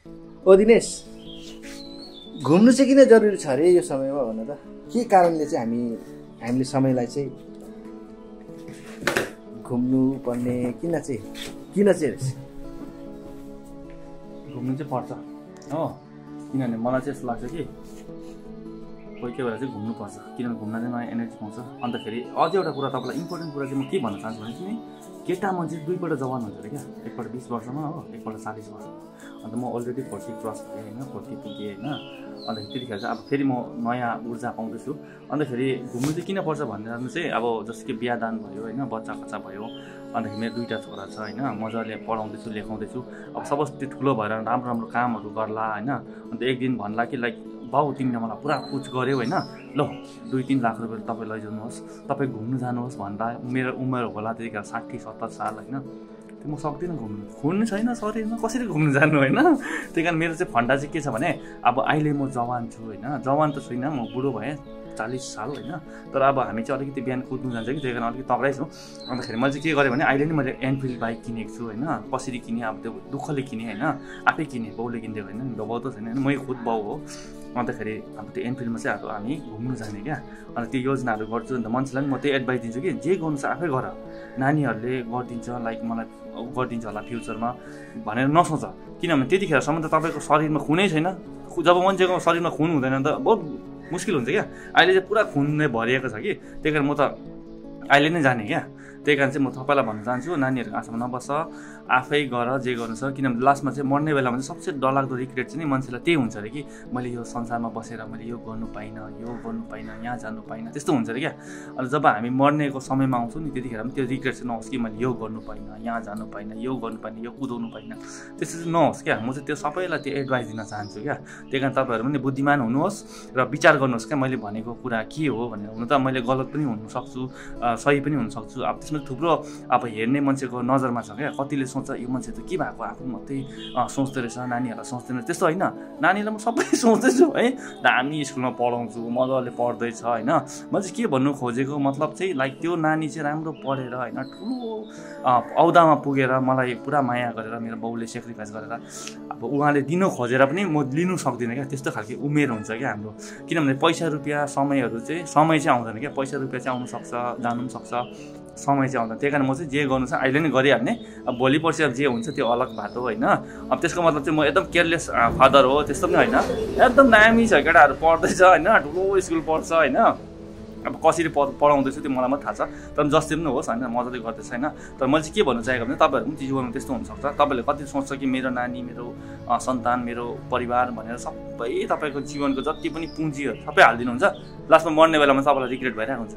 ओ दिनेश, घुम्नु चाहिँ किन जरुरी छ अरे यो समयमा भन त? के कारणले चाहिँ हामीले समयलाई चाहिँ घुम्नु पर्ने किन चाहिँ घुम्नु चाहिँ पर्छ हो। किनभने मलाई चाहिँ यस्तो लाग्छ कि कोही कोही बेला चाहिँ घुम्नुपर्छ, किनभने घुम्न चाहिँ नयाँ एनर्जी पाउँछ। अन्त फेरि अझ एउटा कुरा तपाईँलाई इम्पोर्टेन्ट कुरा चाहिँ म के भन्न चाहन्छु भने चाहिँ केटा मान्छे दुईपल्ट जवान हुन्छ अरे क्या, एकपल्ट 20 वर्षमा हो, एकपल्ट 40 वर्षमा। अन्त म अलरेडी 40 क्रस भएँ होइन, 40 पुगेँ होइन। अन्त त्यतिखेर चाहिँ अब फेरि म नयाँ ऊर्जा पाउँदैछु। अन्त फेरि घुम्नु चाहिँ किन पर्छ भनेर चाहिँ अब जस्तो कि बिहा दान भयो होइन, बच्चा कच्चा भयो, अन्तखेरि मेरो 2टा छोरा छ होइन, मजाले पढाउँदैछु लेखाउँदैछु। अब सपोज त्यो ठुलो भएर राम्रो राम्रो कामहरू गर्ला होइन। अन्त एक दिन भन्ला कि लाइक बाउ तिमीले मलाई पुरा पुछ गऱ्यौ होइन, ल 2-3 लाख रुपियाँ तपाईँ लैजाउनुहोस्, तपाईँ घुम्नु जानुहोस् भन्दा मेरो उमेर होला त्यतिखेर 60-70 साल होइन। त्यो म सक्दिनँ घुम्नु, खुन छैन शरीरमा, कसरी घुम्नु जानु होइन। त्यही कारण मेरो चाहिँ फन्डा चाहिँ के छ भने अब अहिले म जवान छु होइन, जवान त छुइनँ, म बुढो भएँ 40 साल होइन। तर अब हामी चाहिँ अलिकति बिहान कुद्नु जान्छ कि, त्यही कारण अलिकति तगडै छु। अन्तखेरि मैले चाहिँ के गरेँ भने अहिले नै मैले एनफिल्ड बाइक किनेको छु होइन। कसरी किनेँ अब त्यो दुःखले किनेँ होइन, आफै किनेँ, बाउले किनिदिएको होइन, बाउ त छैन होइन, मै खुद बाउ हो। अन्तखेरि अब त्यो एनफिल्डमा चाहिँ अब हामी घुम्नु जाने क्या। अन्त त्यो योजनाहरू गर्छु। अन्त मान्छेलाई पनि म त्यही एडभाइस दिन्छु कि जे गर्नु छ आफै गर, नानीहरूले गरिदिन्छ लाइक मलाई गरिदिन्छ होला फ्युचरमा भनेर नसोच। किनभने त्यतिखेरसम्म त तपाईँको शरीरमा खुनै छैन। जब मान्छेको शरीरमा खुन हुँदैन त बहुत मुस्किल हुन्छ क्या। अहिले चाहिँ पुरा खुनले भरिएको छ कि, त्यही कारण म त अहिले नै जाने क्या। त्यही कारण चाहिँ म तपाईँलाई भन्न चाहन्छु नानीहरूको आशामा नबस, आफै गर जे गर्नु छ। किनभने लास्टमा चाहिँ मर्ने बेलामा चाहिँ सबसे डरलाग्दो रिग्रेट चाहिँ नि मान्छेलाई त्यही हुन्छ अरे कि मैले यो संसारमा बसेर मैले यो गर्नु पाइनँ, यहाँ जानु पाइनँ, त्यस्तो हुन्छ अरे क्या। अनि जब हामी मर्नेको समयमा आउँछौँ नि त्यतिखेर पनि त्यो रिग्रेट चाहिँ नहोस् कि मैले यो गर्नु पाइनँ, यहाँ जानु पाइनँ, यो गर्नु पाइनँ, यो कुदाउनु पाइनँ, त्यस्तो चाहिँ नहोस् क्या। म चाहिँ त्यो सबैलाई त्यो एडभाइस दिन चाहन्छु क्या। त्यही कारण तपाईँहरू पनि बुद्धिमान हुनुहोस् र विचार गर्नुहोस् क्या मैले भनेको कुरा के हो भनेर। हुन त मैले गलत पनि हुनसक्छु, सही पनि हुनसक्छु। अब त्यसमा थुप्रो अब हेर्ने मान्छेको नजरमा छ क्या। कतिले सोच्छ यो मान्छे त के भएको, आफू मात्रै सोच्दो रहेछ, नानीहरूलाई सोच्दैन, त्यस्तो होइन। नानीलाई म सबै सोच्दैछु है, दामी स्कुलमा पढाउँछु, मजाले पढ्दैछ होइन। म चाहिँ के भन्नु खोजेको मतलब चाहिँ लाइक त्यो नानी चाहिँ राम्रो पढेर होइन ठुलो औदामा पुगेर मलाई पुरा माया गरेर मेरो बाउले सेक्रिफाइस गरेर अब उहाँले दिनु खोजेर पनि म लिनु सक्दिनँ क्या। त्यस्तो खालको उमेर हुन्छ क्या हाम्रो। किनभने पैसा रुपियाँ समयहरू चाहिँ समय चाहिँ आउँदैन क्या। पैसा रुपियाँ चाहिँ आउनु सक्छ, जानु पनि सक्छ, समय चाहिँ आउँदैन। त्यही कारण म चाहिँ जे गर्नु छ अहिले नै गरिहाल्ने। अब भोलि पर्सि अब जे हुन्छ त्यो अलग बात हो होइन। अब त्यसको मतलब चाहिँ म एकदम केयरलेस फादर हो त्यस्तो पनि होइन। एकदम दामी छ, केटाहरू पढ्दैछ होइन, ठुलो स्कुल पढ्छ होइन। अब कसरी पढाउँदैछु त्यो मलाई मात्रै थाहा छ, तर जस्तै पनि होस् होइन, मजाले गर्दैछ होइन। तर मैले चाहिँ के भन्नु चाहेको भने तपाईँहरू पनि जीवनमा त्यस्तो हुनसक्छ। तपाईँले कति सोच्छ कि मेरो नानी, मेरो सन्तान, मेरो परिवार भनेर सबै तपाईँको जीवनको जति पनि पुँजीहरू सबै हालिदिनुहुन्छ, लास्टमा मर्ने बेलामा तपाईँलाई रिग्रेट भइरहेको हुन्छ।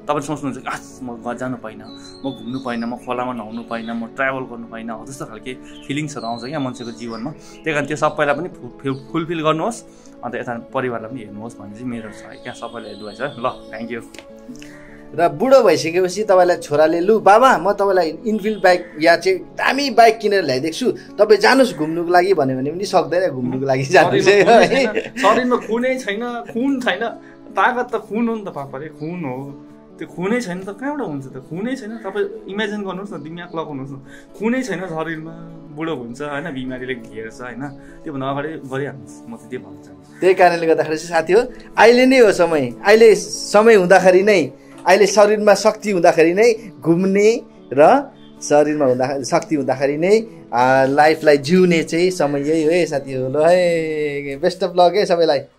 तपाईँले सोच्नुहुन्छ कि म जानु पाइनँ, म घुम्नु पाइनँ, म खोलामा नुहाउनु पाइनँ, म ट्राभल गर्नु पाइनँ, हो त्यस्तो खालके फिलिङ्सहरू आउँछ क्या मान्छेको जीवनमा। त्यही कारण त्यो सबैलाई पनि फुलफिल गर्नुहोस्। अन्त यता परिवारलाई पनि हेर्नुहोस् भन्ने चाहिँ मेरो छ क्या। सबैलाई एडभाइस है। ल थ्याङ्क यू। र बुढो भइसकेपछि तपाईँलाई छोराले लु बाबा म तपाईँलाई इनफिल्ड बाइक या चाहिँ दामी बाइक किनेर ल्याइदिएको छु, तपाईँ जानुहोस् घुम्नुको लागि भन्यो भने पनि सक्दैन घुम्नुको लागि जानु चाहिँ। शरीरमा खुनै छैन, खुन छैन, तागत त खुन हो नि त पापाले, खुन हो। त्यो खुनै छैन त कहाँबाट हुन्छ त? खुनै छैन। तपाईँ इमेजिन गर्नुहोस् न, दिमाग लगाउनुहोस् न, खुनै छैन शरीरमा, बुढो हुन्छ होइन, बिमारीले घेर्छ होइन। त्योभन्दा अगाडि गरिहाल्नुहोस्। म चाहिँ त्यो भन्न चाहन्छु। त्यही कारणले गर्दाखेरि चाहिँ साथी हो अहिले नै हो समय, अहिले समय हुँदाखेरि नै, अहिले शरीरमा शक्ति हुँदाखेरि नै घुम्ने र शरीरमा हुँदाखेरि शक्ति हुँदाखेरि नै लाइफलाई जिउने चाहिँ समय यही हो है साथी हो। ल है, बेस्ट अफ लक है सबैलाई।